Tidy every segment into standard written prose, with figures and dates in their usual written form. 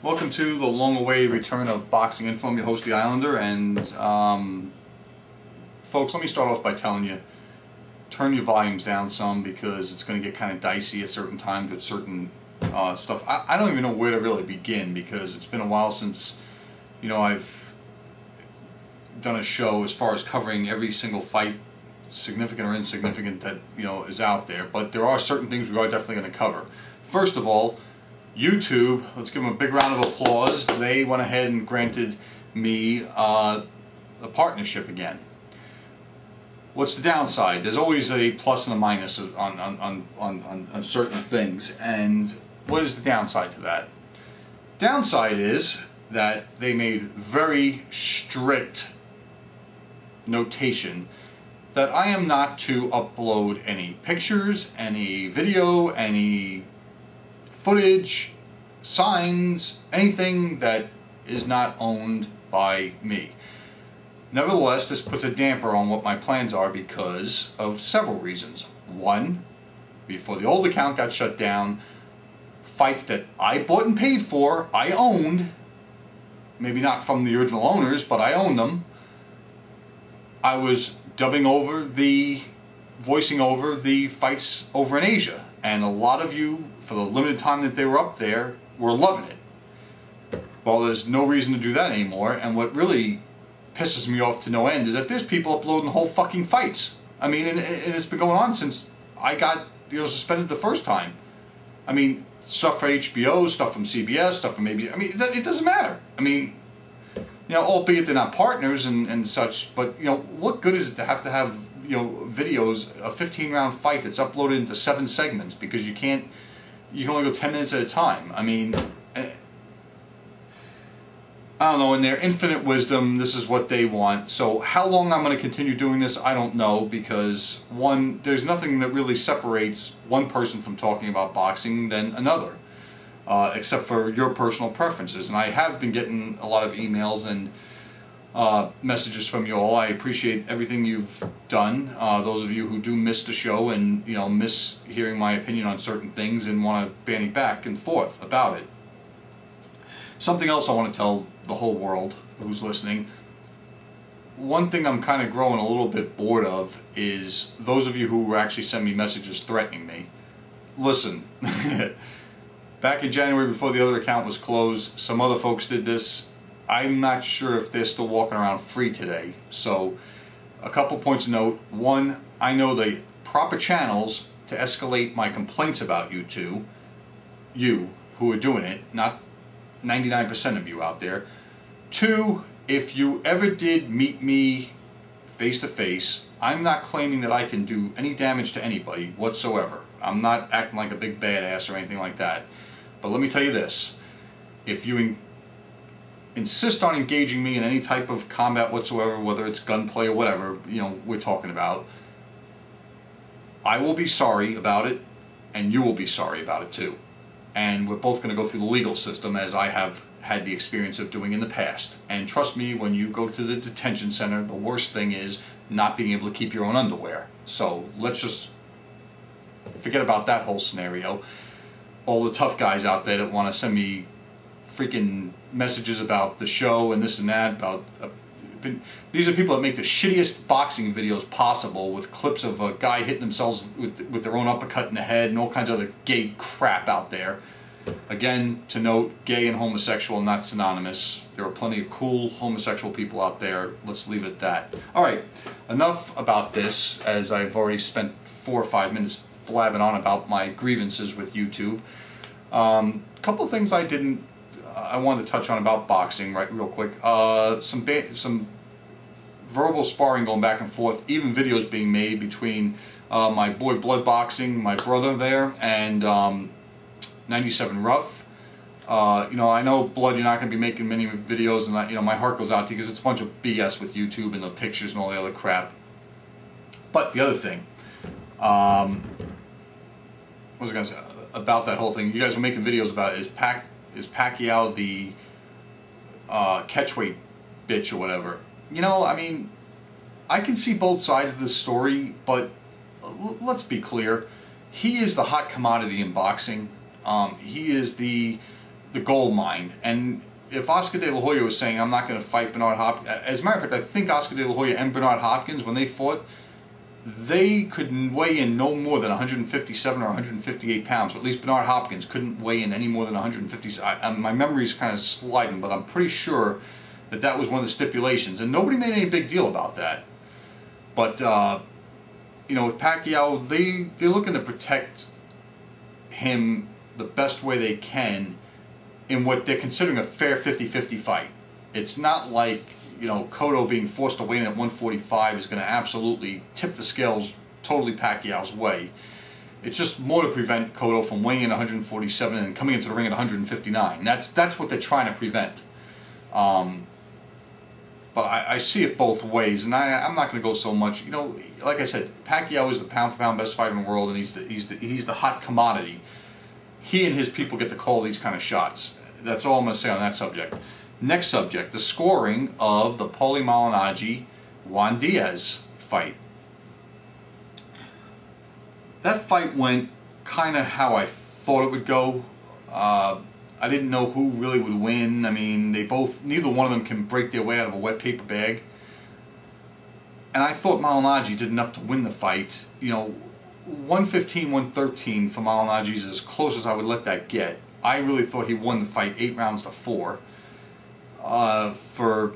Welcome to the long-awaited return of BoxingInfo. I'm your host, The Islander, and folks, let me start off by telling you, turn your volumes down some because it's going to get kind of dicey at certain times with certain stuff. I don't even know where to really begin because it's been a while since, you know, I've done a show as far as covering every single fight, significant or insignificant, that, you know, is out there. But there are certain things we are definitely going to cover. First of all, YouTube, let's give them a big round of applause. They went ahead and granted me a partnership again. What's the downside? There's always a plus and a minus on certain things. And what is the downside to that? Downside is that they made very strict notation that I am not to upload any pictures, any video, any footage, signs, anything that is not owned by me. Nevertheless, this puts a damper on what my plans are because of several reasons. One, before the old account got shut down, fights that I bought and paid for, I owned, maybe not from the original owners, but I owned them. I was voicing over the fights over in Asia. And a lot of you, for the limited time that they were up there, were loving it. Well, there's no reason to do that anymore, and what really pisses me off to no end is that there's people uploading whole fucking fights. I mean, and it's been going on since I got, you know, suspended the first time. I mean, stuff for HBO, stuff from CBS, stuff from ABC. I mean, it doesn't matter. I mean, you know, albeit they're not partners and such, but, you know, what good is it to have, you know, videos, a 15-round fight that's uploaded into 7 segments because you can only go 10 minutes at a time. I mean, I don't know, in their infinite wisdom, this is what they want. So how long I'm going to continue doing this, I don't know, because one, there's nothing that really separates one person from talking about boxing than another, except for your personal preferences. And I have been getting a lot of emails and messages from you all. I appreciate everything you've done. Those of you who do miss the show and, you know, miss hearing my opinion on certain things and want to bandy back and forth about it. Something else I want to tell the whole world who's listening. One thing I'm kind of growing a little bit bored of is those of you who actually send me messages threatening me. Listen, back in January before the other account was closed, some other folks did this. I'm not sure if they're still walking around free today. So, a couple points of note. One, I know the proper channels to escalate my complaints about you two, you who are doing it, not 99% of you out there. Two, if you ever did meet me face to face, I'm not claiming that I can do any damage to anybody whatsoever. I'm not acting like a big badass or anything like that. But let me tell you this. If you insist on engaging me in any type of combat whatsoever, whether it's gunplay or whatever, you know, we're talking about, I will be sorry about it, and you will be sorry about it too. And we're both going to go through the legal system, as I have had the experience of doing in the past. And trust me, when you go to the detention center, the worst thing is not being able to keep your own underwear. So let's just forget about that whole scenario. All the tough guys out there that want to send me freaking messages about the show and this and that, about these are people that make the shittiest boxing videos possible with clips of a guy hitting themselves with their own uppercut in the head and all kinds of other gay crap out there. Again, to note, gay and homosexual are not synonymous. There are plenty of cool homosexual people out there. Let's leave it at that. Alright, enough about this, as I've already spent 4 or 5 minutes blabbing on about my grievances with YouTube. A couple of things I wanted to touch on about boxing real quick. Some verbal sparring going back and forth, even videos being made between my boy Blood Boxing, my brother there, and 97 Rough. You know, I know Blood, you're not going to be making many videos, and you know, my heart goes out to you because it's a bunch of BS with YouTube and the pictures and all the other crap. But the other thing, what was I going to say about that whole thing? You guys were making videos about it. Is Pacquiao the catchweight bitch or whatever? You know, I mean, I can see both sides of this story, but let's be clear. He is the hot commodity in boxing. He is the the gold mine. And if Oscar De La Hoya was saying, I'm not going to fight Bernard Hopkins, as a matter of fact, I think Oscar De La Hoya and Bernard Hopkins, when they fought, they could weigh in no more than 157 or 158 pounds, or at least Bernard Hopkins couldn't weigh in any more than 150. My memory's kind of sliding, but I'm pretty sure that that was one of the stipulations, and nobody made any big deal about that. But you know, with Pacquiao, they're looking to protect him the best way they can in what they're considering a fair 50-50 fight. It's not like, you know, Cotto being forced to weigh in at 145 is going to absolutely tip the scales totally Pacquiao's way. It's just more to prevent Cotto from weighing in 147 and coming into the ring at 159. That's what they're trying to prevent. But I see it both ways, and I'm not going to go so much. You know, like I said, Pacquiao is the pound-for-pound best fighter in the world, and he's the hot commodity. He and his people get to call these kind of shots. That's all I'm going to say on that subject. Next subject, the scoring of the Paulie Malignaggi-Juan Diaz fight. That fight went kind of how I thought it would go. I didn't know who really would win. I mean, neither one of them can break their way out of a wet paper bag. And I thought Malignaggi did enough to win the fight. You know, 115, 113 for Malignaggi is as close as I would let that get. I really thought he won the fight 8 rounds to 4. For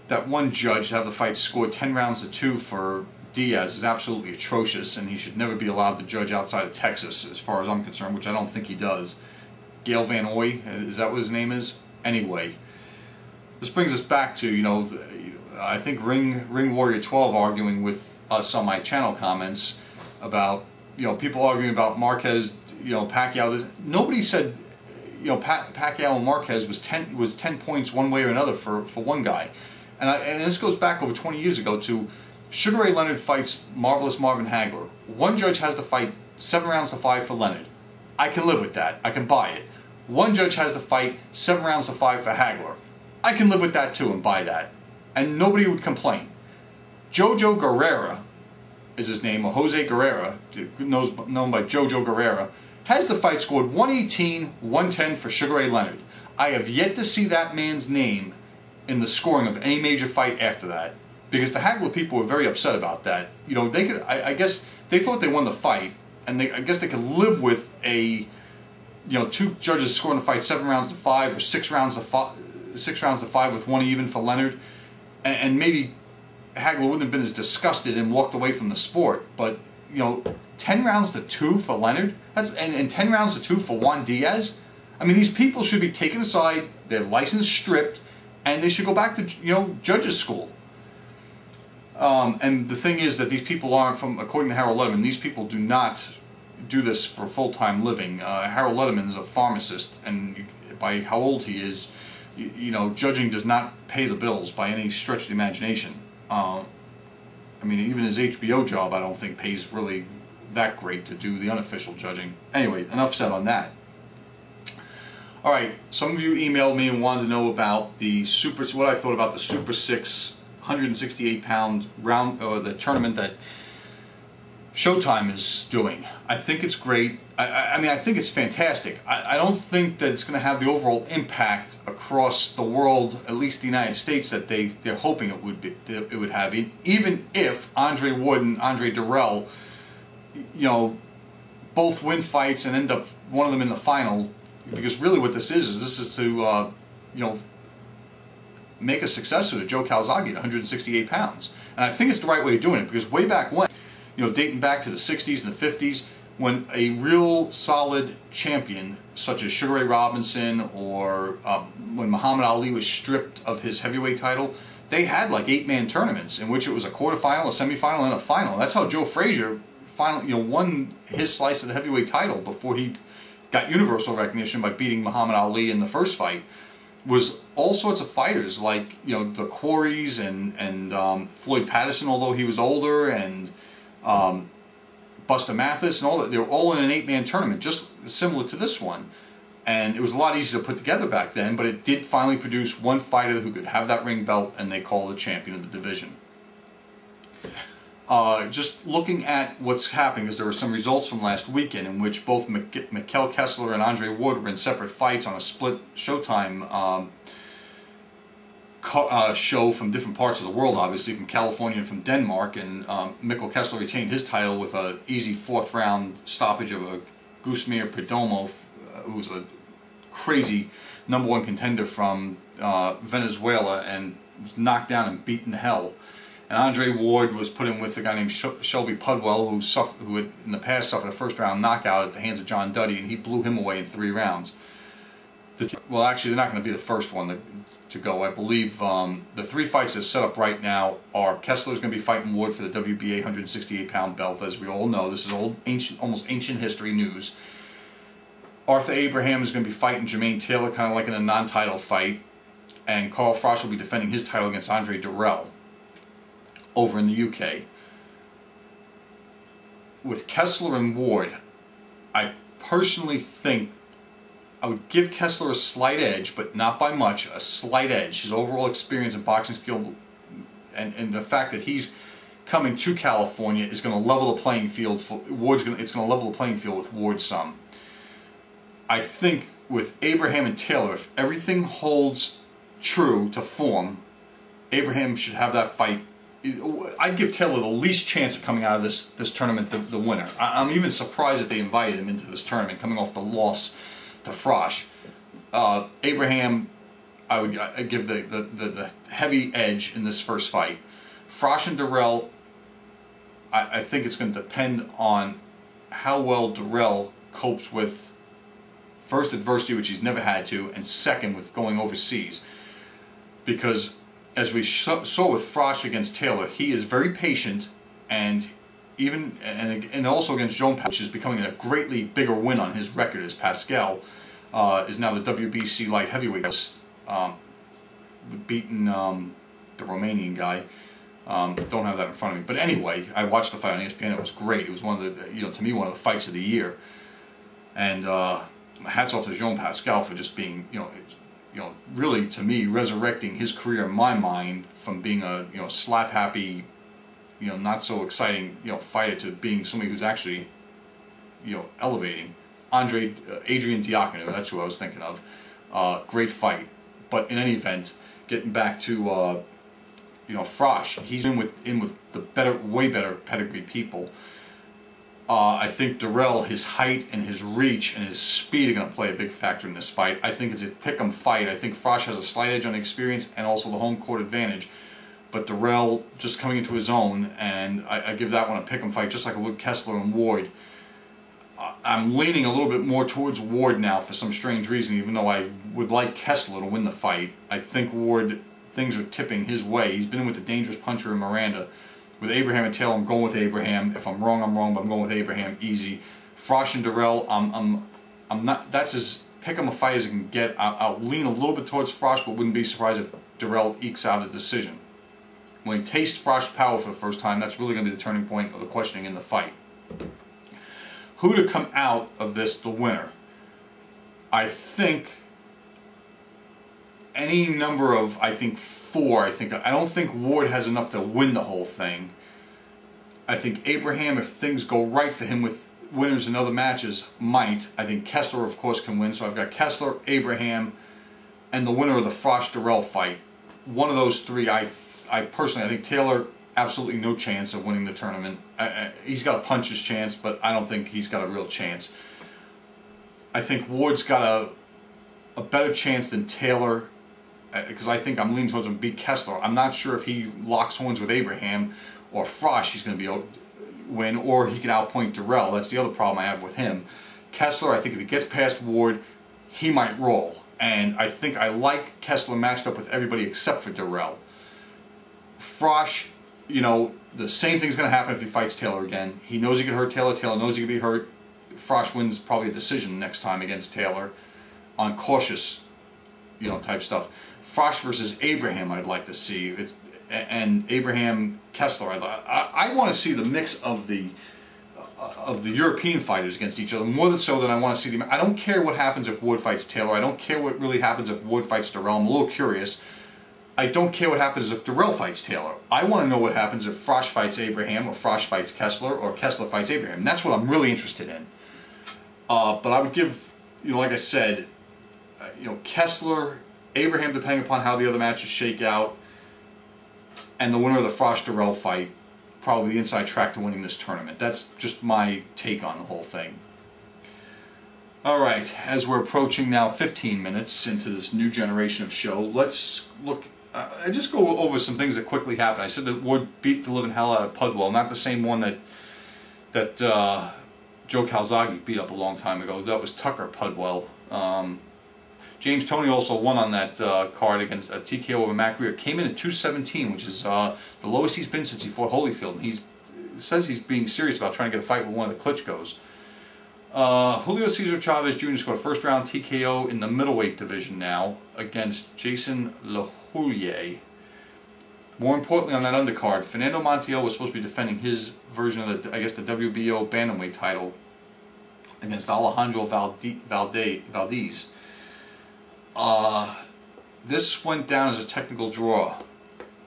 that one judge to have the fight scored 10 rounds to 2 for Diaz is absolutely atrocious, and he should never be allowed to judge outside of Texas, as far as I'm concerned, which I don't think he does. Gail Van Oy, is that what his name is? Anyway, this brings us back to, you know, I think Ring Warrior 12 arguing with us on my channel comments about, you know, people arguing about Marquez, you know, Pacquiao. Nobody said, you know, Pacquiao and Marquez was 10 points one way or another for one guy. And this goes back over 20 years ago to Sugar Ray Leonard fights Marvelous Marvin Hagler. One judge has to fight 7 rounds to 5 for Leonard. I can live with that. I can buy it. One judge has to fight 7 rounds to 5 for Hagler. I can live with that too and buy that. And nobody would complain. Jojo Guerrera is his name, or Jose Guerrera, known by Jojo Guerrera, has the fight scored 118, 110 for Sugar Ray Leonard. I have yet to see that man's name in the scoring of any major fight after that, because the Hagler people were very upset about that. You know, they could, I guess they thought they won the fight, and I guess they could live with a, you know, 2 judges scoring the fight 7 rounds to 5 or 6 rounds to 5 with 1 even for Leonard, and maybe Hagler wouldn't have been as disgusted and walked away from the sport. But, you know, 10 rounds to 2 for Leonard, and 10 rounds to 2 for Juan Diaz. I mean, these people should be taken aside, their license stripped, and they should go back to, you know, judges' school. And the thing is that these people aren't from, according to Harold Letterman, these people do not do this for full-time living. Harold Letterman is a pharmacist, and by how old he is, you know, judging does not pay the bills by any stretch of the imagination. I mean, even his HBO job I don't think pays really that great to do the unofficial judging. Anyway, enough said on that. Alright, some of you emailed me and wanted to know about the what I thought about the Super 6 168-pound round, or the tournament that Showtime is doing. I think it's great. I mean, I think it's fantastic. I don't think that it's going to have the overall impact across the world, at least the United States, that they're hoping it would have. Even if Andre Wood and Andre Durrell, you know, both win fights and end up one of them in the final, because really what this is to you know, make a successor to Joe Calzaghe at 168 pounds. And I think it's the right way of doing it, because way back when, you know, dating back to the 60s and the 50s, when a real solid champion, such as Sugar Ray Robinson, or when Muhammad Ali was stripped of his heavyweight title, they had like 8-man tournaments in which it was a quarterfinal, a semifinal, and a final. That's how Joe Frazier finally, you know, won his slice of the heavyweight title before he got universal recognition by beating Muhammad Ali in the first fight. Was all sorts of fighters, like, you know, the Corys and Floyd Patterson, although he was older, and Buster Mathis and all that. They were all in an 8-man tournament, just similar to this one. And it was a lot easier to put together back then, but it did finally produce one fighter who could have that ring belt, and they called the champion of the division. Just looking at what's happening, because there were some results from last weekend in which both Mikkel Kessler and Andre Ward were in separate fights on a split Showtime show from different parts of the world, obviously from California and from Denmark, and Mikkel Kessler retained his title with an easy 4th round stoppage of a Gusmir Perdomo, who's a crazy #1 contender from Venezuela, and was knocked down and beaten to hell. And Andre Ward was put in with a guy named Shelby Pudwell, who had in the past suffered a 1st round knockout at the hands of John Duddy, and he blew him away in 3 rounds. Well, actually, they're not going to be the first one to go. I believe the 3 fights that's set up right now are Kessler's going to be fighting Ward for the WBA 168-pound belt, as we all know. This is almost ancient history news. Arthur Abraham is going to be fighting Jermaine Taylor, kind of like in a non-title fight, and Carl Froch will be defending his title against Andre Durrell over in the UK. With Kessler and Ward, I personally think I would give Kessler a slight edge, but not by much, a slight edge. His overall experience and boxing skill, and the fact that he's coming to California is going to level the playing field for Ward's. It's going to level the playing field with Ward some. I think with Abraham and Taylor, if everything holds true to form, Abraham should have that fight. I'd give Taylor the least chance of coming out of this tournament the winner. I'm even surprised that they invited him into this tournament, coming off the loss to Froch. Abraham, I'd give the heavy edge in this first fight. Froch and Durrell, I think it's going to depend on how well Durrell copes with, first, adversity, which he's never had to, and second, with going overseas. Because as we saw with Froch against Taylor, he is very patient, and also against Joan, which is becoming a greatly bigger win on his record, as Pascal is now the WBC light heavyweight, beaten the Romanian guy. Don't have that in front of me, but anyway, I watched the fight on ESPN. It was great. It was one of the, to me, one of the fights of the year. And hats off to Jean Pascal for just being, really, to me, resurrecting his career in my mind from being a, slap happy, not so exciting, fighter, to being somebody who's actually, elevating. Adrian Diacono, that's who I was thinking of. Great fight. But in any event, getting back to Froch, he's in with the way better pedigree people. I think Durrell, his height and his reach and his speed are going to play a big factor in this fight. I think it's a pick-em fight. I think Froch has a slight edge on experience and also the home court advantage. But Durrell just coming into his own, and I give that one a pick-em fight, just like I would Kessler and Ward. I'm leaning a little bit more towards Ward now for some strange reason, even though I would like Kessler to win the fight. I think Ward, things are tipping his way. He's been in with the dangerous puncher in Miranda. With Abraham and Taylor, I'm going with Abraham. If I'm wrong, I'm wrong, but I'm going with Abraham easy. Froch and Durrell, I'm not. That's as pick 'em a fight as I can get. I'll lean a little bit towards Froch, but wouldn't be surprised if Durrell ekes out a decision. When he tastes Froch's power for the first time, that's really going to be the turning point of the questioning in the fight. Who to come out of this the winner? I think any number of, I think 4. I don't think Ward has enough to win the whole thing. I think Abraham, if things go right for him with winners in other matches, might. I think Kessler, of course, can win. So I've got Kessler, Abraham, and the winner of the Froch-Durrell fight. One of those 3, I personally, I think Taylor, absolutely no chance of winning the tournament. He's got a puncher's chance, but I don't think he's got a real chance. I think Ward's got a better chance than Taylor, because I think I'm leaning towards him to beat Kessler. I'm not sure if he locks horns with Abraham or Froch, he's going to be able to win, or he can outpoint Durrell. That's the other problem I have with him. Kessler, I think if he gets past Ward, he might roll. And I think I like Kessler matched up with everybody except for Durrell. Froch, the same thing's going to happen if he fights Taylor again. He knows he can hurt Taylor. Taylor knows he can be hurt. Froch wins probably a decision next time against Taylor on cautious, type stuff. Froch versus Abraham, I'd like to see. And Abraham Kessler, I want to see the mix of the European fighters against each other, more than so than I want to see them. I don't care what happens if Ward fights Taylor. I don't care what really happens if Ward fights Durrell. I'm a little curious. I don't care what happens if Dirrell fights Taylor. I want to know what happens if Frosch fights Abraham, or Frosch fights Kessler, or Kessler fights Abraham. And that's what I'm really interested in. But I would give, like I said, Kessler, Abraham, depending upon how the other matches shake out, and the winner of the Frosch-Dirrell fight, probably the inside track to winning this tournament. That's just my take on the whole thing. Alright, as we're approaching now 15 minutes into this new generation of show, let's look. I just go over some things that quickly happened. I said that Wood beat the living hell out of Pudwell, not the same one that Joe Calzaghe beat up a long time ago. That was Tucker Pudwell. James Toney also won on that card against a TKO over Matt Greer. Came in at 217, which is the lowest he's been since he fought Holyfield. And he says he's being serious about trying to get a fight with one of the Klitschko's. Julio Cesar Chavez Jr. scored a first-round TKO in the middleweight division now against Jason LaHoulier. More importantly, on that undercard, Fernando Montiel was supposed to be defending his version of the WBO bantamweight title against Alejandro Valdez. This went down as a technical draw,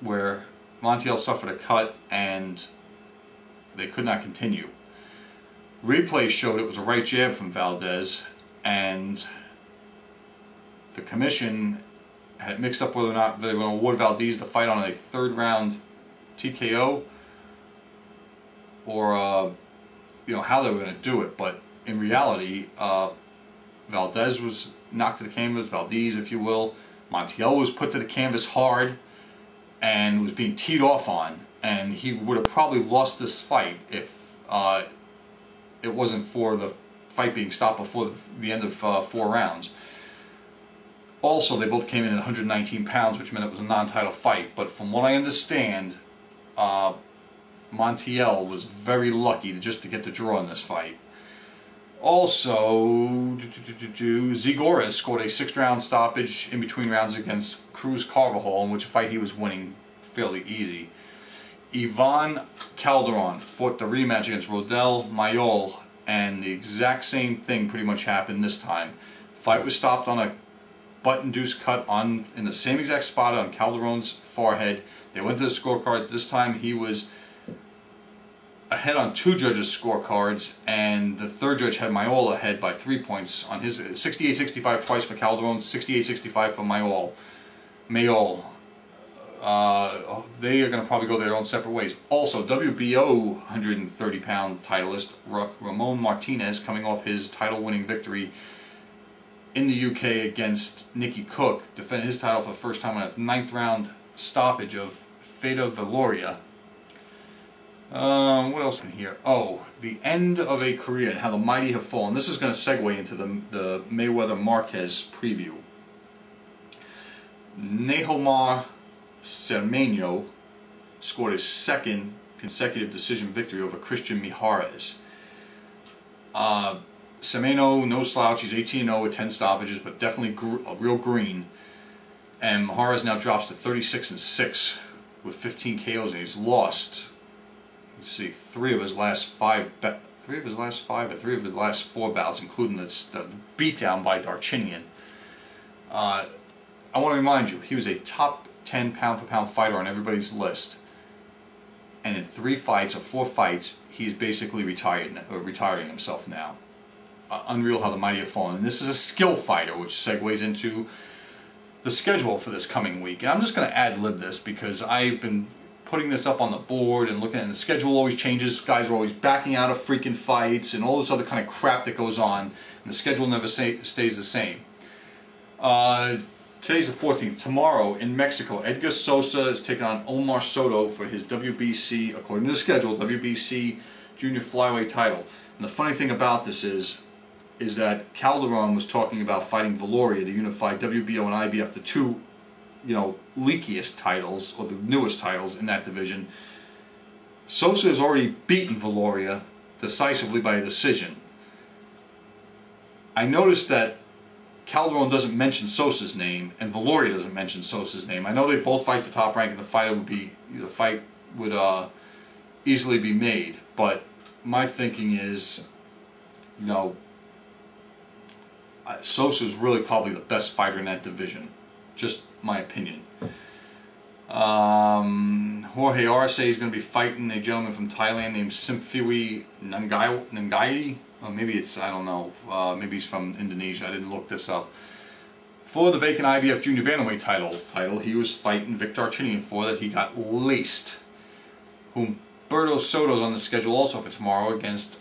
where Montiel suffered a cut and they could not continue. Replay showed it was a right jab from Valdez, and the commission had it mixed up whether or not they were going to award Valdez the fight on a third-round TKO, or how they were going to do it. But in reality, Valdez was knocked to the canvas, Valdez, if you will. Montiel was put to the canvas hard and was being teed off on, and he would have probably lost this fight if it wasn't for the fight being stopped before the end of 4 rounds. Also, they both came in at 119 pounds, which meant it was a non-title fight. But from what I understand, Montiel was very lucky just to get the draw in this fight. Also, Zigores scored a 6th-round stoppage in between rounds against Cruz Carvajal, in which fight he was winning fairly easy. Ivan Calderon fought the rematch against Rodel Mayol, and the exact same thing pretty much happened this time. Fight was stopped on a butt-induced cut in the same exact spot on Calderon's forehead. They went to the scorecards. This time he was ahead on 2 judges' scorecards, and the 3rd judge had Mayol ahead by 3 points on his 68-65 twice for Calderon, 68-65 for Mayol. They are going to probably go their own separate ways. Also, WBO 130-pound titleist Ramon Martinez, coming off his title-winning victory in the UK against Nicky Cook, defended his title for the first time on a 9th-round stoppage of Feda Valoria. What else in here? Oh, the end of a career and how the mighty have fallen. This is going to segue into the Mayweather Marquez preview. Nehomar Cermeño scored his 2nd consecutive decision victory over Christian Mijares. Cermeño, no slouch, he's 18-0 with 10 stoppages, but definitely a real green. And Mijares now drops to 36-6 with 15 KOs, and he's lost, let's see, 3 of his last 5 4 bouts, including the beatdown by Darchinian. I want to remind you, he was a top 10 pound-for-pound fighter on everybody's list, and in 3 fights or 4 fights, he's basically retiring himself now. Unreal how the mighty have fallen. And this is a skill fighter, which segues into the schedule for this coming week. And I'm just going to ad-lib this because I've been putting this up on the board and looking at it, and the schedule always changes. Guys are always backing out of freaking fights and all this other kind of crap that goes on, and the schedule never stays the same. Today's the 14th. Tomorrow in Mexico, Edgar Sosa is taking on Omar Soto for his WBC, according to the schedule, WBC Junior Flyweight title. And the funny thing about this is that Calderon was talking about fighting Valoria to unify WBO and IBF, the 2, leakiest titles, or the newest titles in that division. Sosa has already beaten Valoria decisively by a decision. I noticed that Calderon doesn't mention Sosa's name, and Valoria doesn't mention Sosa's name. I know they both fight for top rank, and the fight would easily be made. But my thinking is, Sosa is really probably the best fighter in that division. Just my opinion. Jorge Arce is going to be fighting a gentleman from Thailand named Simfiwi Nangai. Or maybe it's, I don't know, maybe he's from Indonesia. I didn't look this up. For the vacant IBF Junior Bantamweight title, he was fighting Victor Archinian for that. He got laced. Humberto Soto's on the schedule also for tomorrow against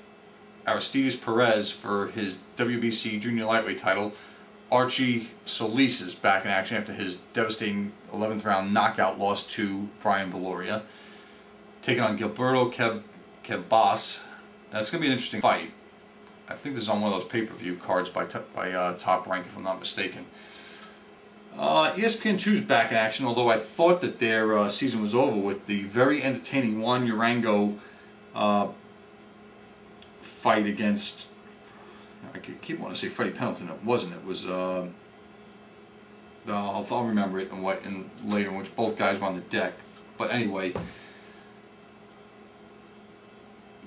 Aristides Perez for his WBC Junior Lightweight title. Archie Solis is back in action after his devastating 11th round knockout loss to Brian Valoria. Taking on Gilberto Quebas. That's going to be an interesting fight. I think this is on one of those pay-per-view cards by Top Rank, if I'm not mistaken. ESPN2's back in action, although I thought that their season was over with the very entertaining Juan Urango fight against, I keep wanting to say Freddie Pendleton. It wasn't. It was, I'll remember it in later, in which both guys were on the deck. But anyway,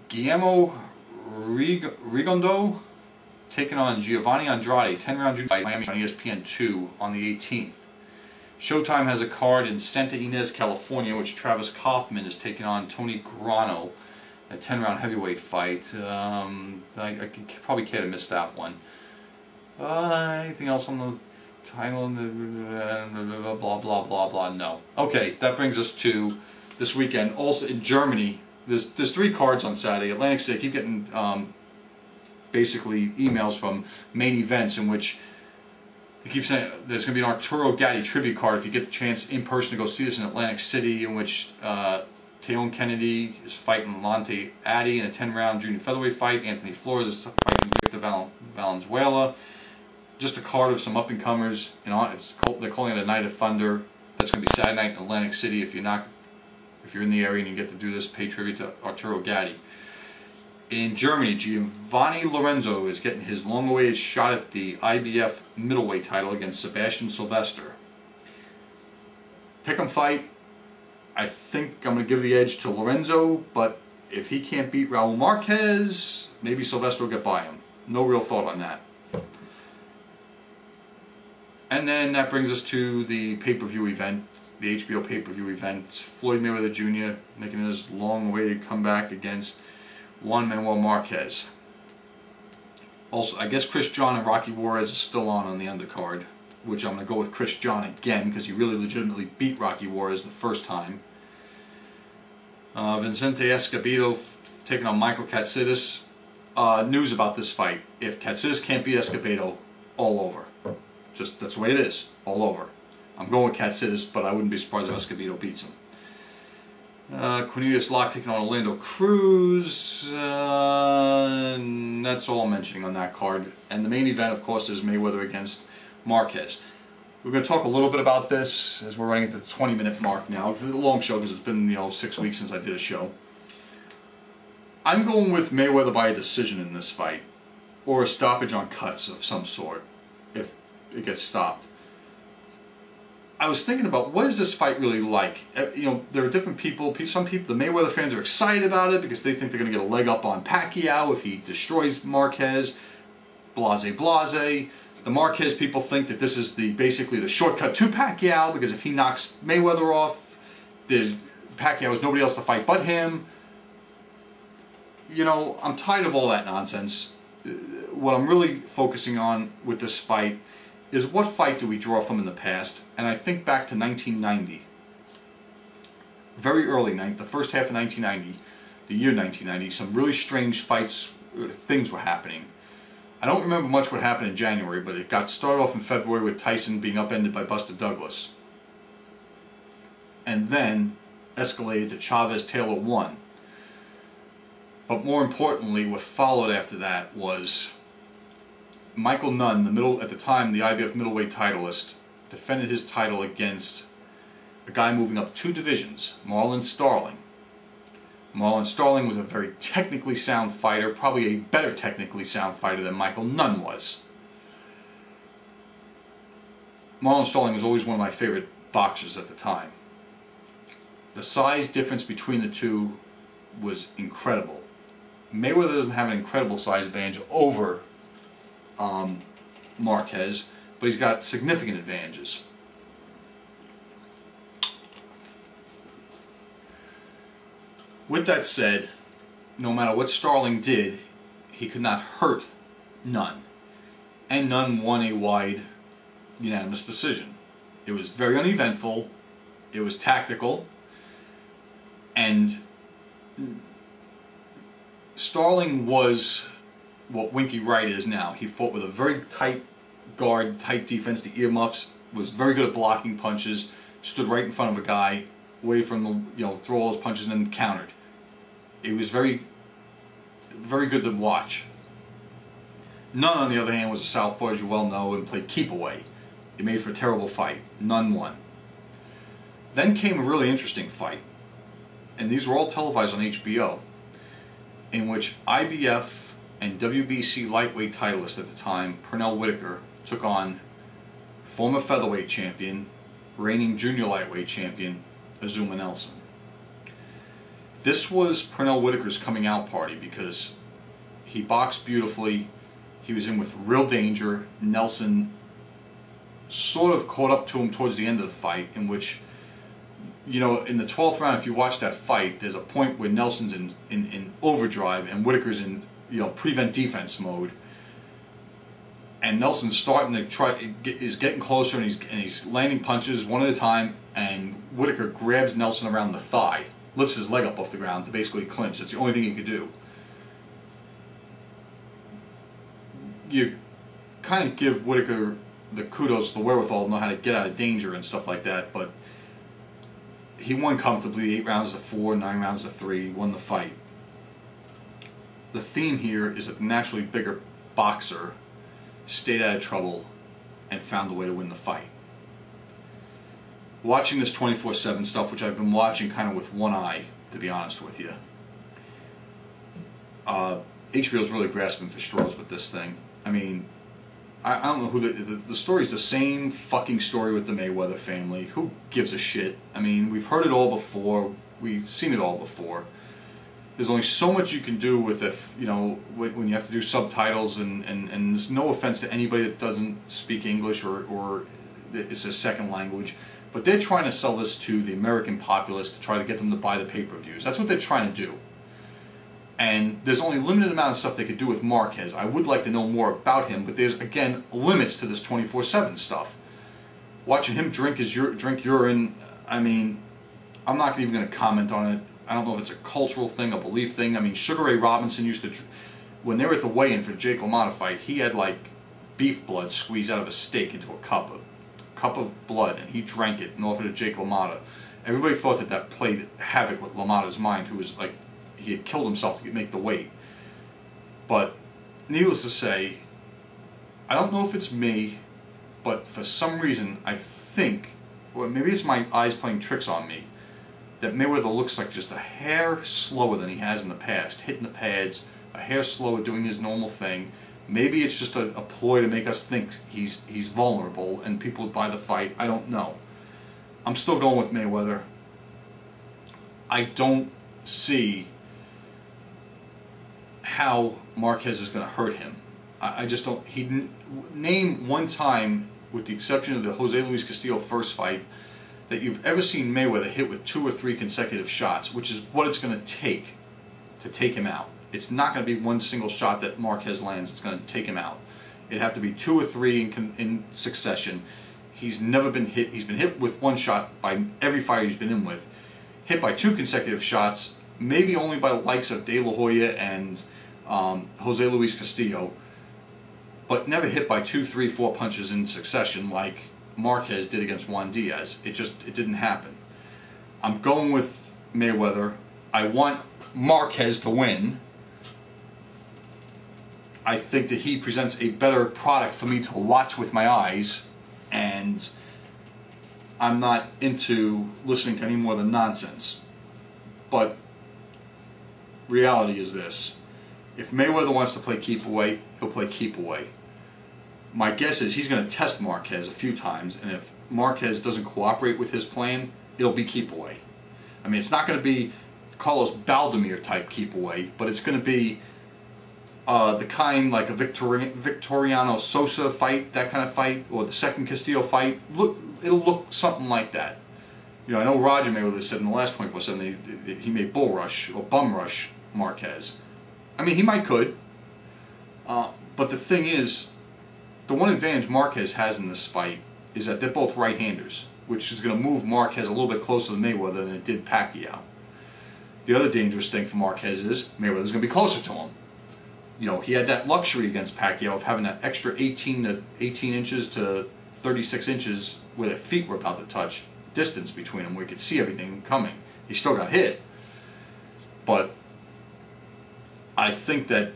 Guillermo Rigondo taking on Giovanni Andrade, 10-round junior fight, Miami on ESPN2 on the 18th. Showtime has a card in Santa Ynez, California, which Travis Kaufman is taking on Tony Grano, a 10-round heavyweight fight. I could probably care to miss that one. Anything else on the title? Blah, blah, blah, blah, no. Okay, that brings us to this weekend. Also in Germany, there's 3 cards on Saturday. Atlantic City, I keep getting basically emails from main events in which they keep saying there's going to be an Arturo Gatti tribute card if you get the chance in person to go see this in Atlantic City, in which Teon Kennedy is fighting Lante Addy in a 10-round junior featherweight fight. Anthony Flores is fighting Victor Valenzuela. Just a card of some up-and-comers. You know, they're calling it a Night of Thunder. That's going to be Saturday night in Atlantic City. If you're in the area and you get to do this, pay tribute to Arturo Gatti. In Germany, Giovanni Lorenzo is getting his long-awaited shot at the IBF middleweight title against Sebastian Sylvester. Pick'em fight. I think I'm going to give the edge to Lorenzo, but if he can't beat Raul Marquez, maybe Sylvester will get by him. No real thought on that. And then that brings us to the pay-per-view event, the HBO pay-per-view event. Floyd Mayweather Jr. making his long-awaited comeback against Juan Manuel Marquez. Also, I guess Chris John and Rocky Juarez are still on the undercard, which I'm going to go with Chris John again because he really legitimately beat Rocky Juarez the first time. Vicente Escobedo taking on Michael Katsidis. News about this fight: if Katsidis can't beat Escobedo, all over. Just that's the way it is, all over. I'm going with Katsidis, but I wouldn't be surprised if Escobedo beats him. Cornelius Locke taking on Orlando Cruz. And that's all I'm mentioning on that card. And the main event, of course, is Mayweather against Marquez. We're going to talk a little bit about this as we're running at the 20-minute mark now. It's a long show because it's been 6 weeks since I did a show. I'm going with Mayweather by a decision in this fight, or a stoppage on cuts of some sort if it gets stopped. I was thinking about what is this fight really like. There are different people. Some people, the Mayweather fans, are excited about it because they think they're going to get a leg up on Pacquiao if he destroys Marquez. Blase, blase. The Marquez people think that this is basically the shortcut to Pacquiao because if he knocks Mayweather off, Pacquiao has nobody else to fight but him. I'm tired of all that nonsense. What I'm really focusing on with this fight is what fight do we draw from in the past, and I think back to 1990. Very early, the first half of 1990, the year 1990, some really strange things were happening. I don't remember much what happened in January, but it got started off in February with Tyson being upended by Buster Douglas. And then escalated to Chavez-Taylor 1. But more importantly, what followed after that was Michael Nunn, at the time the IBF middleweight titleist, defended his title against a guy moving up 2 divisions, Marlon Starling. Marlon Starling was a very technically sound fighter, probably a better technically sound fighter than Michael Nunn was. Marlon Starling was always one of my favorite boxers at the time. The size difference between the two was incredible. Mayweather doesn't have an incredible size advantage over Marquez, but he's got significant advantages. With that said, no matter what Starling did, he could not hurt Nunn. And Nunn won a wide, unanimous decision. It was very uneventful, it was tactical, and Starling was what Winky Wright is now. He fought with a very tight guard, tight defense. The earmuffs, was very good at blocking punches, stood right in front of a guy, waited for him to throw all his punches and then countered. It was very, very good to watch. Nunn, on the other hand, was a southpaw, as you well know, and played keep away. It made for a terrible fight. Nunn won. Then came a really interesting fight, and these were all televised on HBO, in which IBF and WBC lightweight titleist at the time, Pernell Whitaker, took on former featherweight champion, reigning junior lightweight champion, Azuma Nelson. This was Pernell Whitaker's coming out party because he boxed beautifully, he was in with real danger. Nelson sort of caught up to him towards the end of the fight, in which, in the 12th round, if you watch that fight, there's a point where Nelson's in overdrive and Whitaker's in prevent defense mode, and Nelson's starting to is getting closer, and he's landing punches one at a time, and Whitaker grabs Nelson around the thigh, lifts his leg up off the ground to basically clinch. That's the only thing he could do. You kind of give Whitaker the kudos, the wherewithal to know how to get out of danger and stuff like that, but he won comfortably, 8 rounds to 4, 9 rounds to 3, won the fight. The theme here is that the naturally bigger boxer stayed out of trouble and found a way to win the fight. Watching this 24/7 stuff, which I've been watching kind of with one eye, to be honest with you, HBO's really grasping for straws with this thing. I mean, I don't know who the story's the same fucking story with the Mayweather family. Who gives a shit? I mean, we've heard it all before. We've seen it all before. There's only so much you can do with when you have to do subtitles, and there's no offense to anybody that doesn't speak English or it's a second language, but they're trying to sell this to the American populace to try to get them to buy the pay-per-views. That's what they're trying to do. And there's only a limited amount of stuff they could do with Marquez. I would like to know more about him, but there's, again, limits to this 24/7 stuff. Watching him drink urine, I mean, I'm not even going to comment on it. I don't know if it's a cultural thing, a belief thing. I mean, Sugar Ray Robinson used to, when they were at the weigh-in for the Jake LaMotta fight, he had like beef blood squeezed out of a steak into a cup of blood, and he drank it and offered it to Jake LaMotta. Everybody thought that played havoc with LaMotta's mind, who was like, he had killed himself to make the weight. But needless to say, I don't know if it's me, but for some reason I think, or maybe it's my eyes playing tricks on me, that Mayweather looks like just a hair slower than he has in the past, hitting the pads, a hair slower, doing his normal thing. Maybe it's just a ploy to make us think he's vulnerable and people would buy the fight. I don't know. I'm still going with Mayweather. I don't see how Marquez is going to hurt him. I just don't. Name one time, with the exception of the Jose Luis Castillo first fight, that you've ever seen Mayweather hit with 2 or 3 consecutive shots, which is what it's going to take him out. It's not going to be one single shot that Marquez lands. It's going to take him out. It'd have to be 2 or 3 in succession. He's never been hit. He's been hit with 1 shot by every fighter he's been in with. Hit by 2 consecutive shots, maybe only by the likes of De La Hoya and Jose Luis Castillo, but never hit by 2, 3, 4 punches in succession like Marquez did against Juan Diaz. It didn't happen. I'm going with Mayweather. I want Marquez to win. I think that he presents a better product for me to watch with my eyes, and I'm not into listening to any more of the nonsense. But reality is this: if Mayweather wants to play keep away, he'll play keep away. My guess is he's going to test Marquez a few times, and if Marquez doesn't cooperate with his plan, it'll be keep away. I mean, it's not going to be Carlos Baldemir type keep away, but it's going to be the kind like a Victoriano Sosa fight, that kind of fight, or the second Castillo fight. It'll look something like that. You know, I know Roger Mayweather said in the last 24/7 he may bull rush or bum rush Marquez. I mean, he might could. But the thing is, the one advantage Marquez has in this fight is that they're both right-handers, which is going to move Marquez a little bit closer to Mayweather than it did Pacquiao. The other dangerous thing for Marquez is Mayweather's going to be closer to him. You know, he had that luxury against Pacquiao of having that extra 18 inches to 36 inches where their feet were about to touch distance between them, where you could see everything coming. He still got hit. But I think that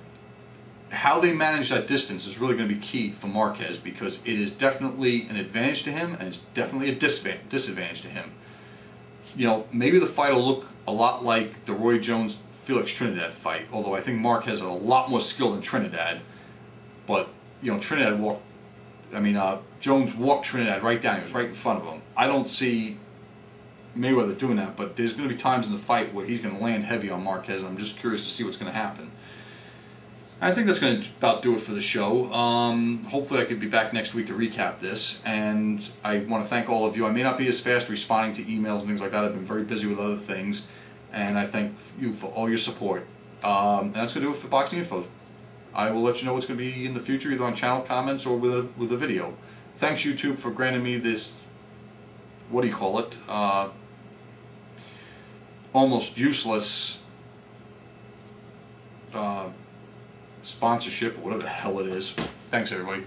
how they manage that distance is really going to be key for Marquez, because it is definitely an advantage to him and it's definitely a disadvantage to him. You know, maybe the fight will look a lot like the Roy Jones-Felix Trinidad fight, although I think Marquez has a lot more skill than Trinidad. But, you know, Jones walked Trinidad right down. He was right in front of him. I don't see Mayweather doing that, but there's going to be times in the fight where he's going to land heavy on Marquez, and I'm just curious to see what's going to happen. I think that's going to about do it for the show. Hopefully I could be back next week to recap this, and I want to thank all of you. I may not be as fast responding to emails and things like that. I've been very busy with other things, and I thank you for all your support. And that's going to do it for Boxing Info. I will let you know what's going to be in the future, either on channel comments or with a video. Thanks, YouTube, for granting me this, what do you call it, almost useless sponsorship, or whatever the hell it is. Thanks, everybody.